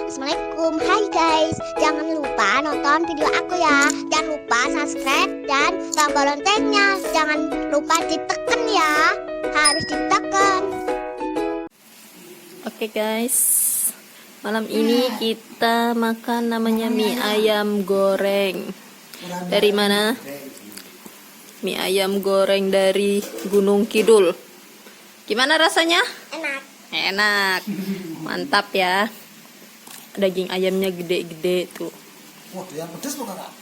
Assalamualaikum, hai guys. Jangan lupa nonton video aku ya. Jangan lupa subscribe dan tombol loncengnya. Jangan lupa ditekan ya. Harus ditekan. Oke guys, malam ini kita makan namanya mie ayam goreng. Dari mana? Mie ayam goreng dari Gunung Kidul. Gimana rasanya? Enak. Enak, mantap ya. Daging ayamnya gede-gede tuh. Wah, yang pedas bukan Kak?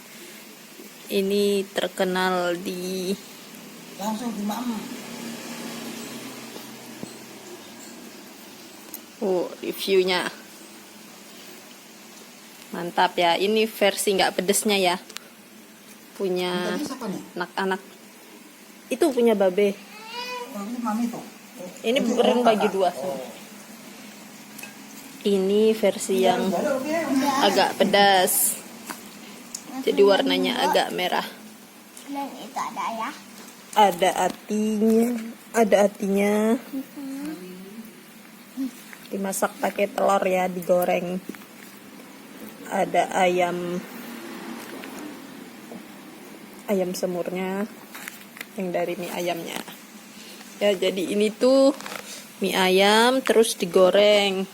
Ini terkenal di Langsung dimakan. reviewnya. Mantap ya. Ini versi nggak pedesnya ya. Punya Tadi siapa nih? anak-anak. Itu punya babe. Oh, ini mami tuh. Ini beren bagi dua. Ini versi yang agak pedas. Jadi warnanya agak merah. Dan itu ada ya. Ada atinya. Dimasak pakai telur ya, digoreng. Ada ayam semurnya yang dari mie ayamnya. Ya, jadi ini tuh mie ayam terus digoreng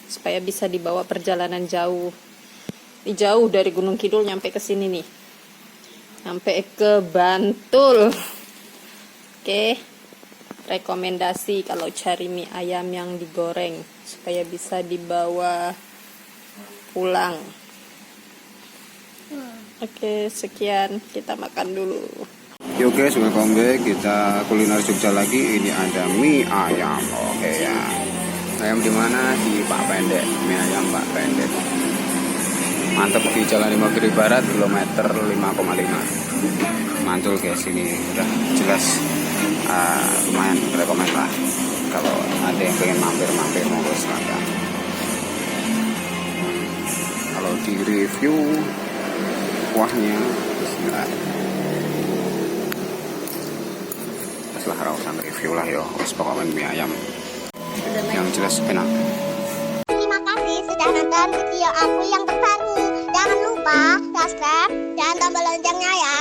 supaya bisa dibawa perjalanan jauh. Ini jauh dari Gunung Kidul nyampe ke sini nih. Sampai ke Bantul. Oke. Rekomendasi kalau cari mie ayam yang digoreng supaya bisa dibawa pulang. Oke, sekian, kita makan dulu. Yo guys, welcome back. Kita kuliner Jogja lagi. Ini ada mie ayam. Oke ya. Ayam di mana? Di Pak Pendek. Mie ayam Pak Pendek. Mantap di Jalan Imogiri Barat, kilometer 5,5. Mantul guys, ini udah jelas lumayan rekomend lah. Kalau ada yang pengen mampir monggo silakan. Kalau di review kuahnya, bismillah. Setelah rausan review lah yo, pokoknya mie ayam yang jelas enak. Terima kasih sudah nonton video aku yang terbaru. Jangan lupa subscribe dan tombol loncengnya ya.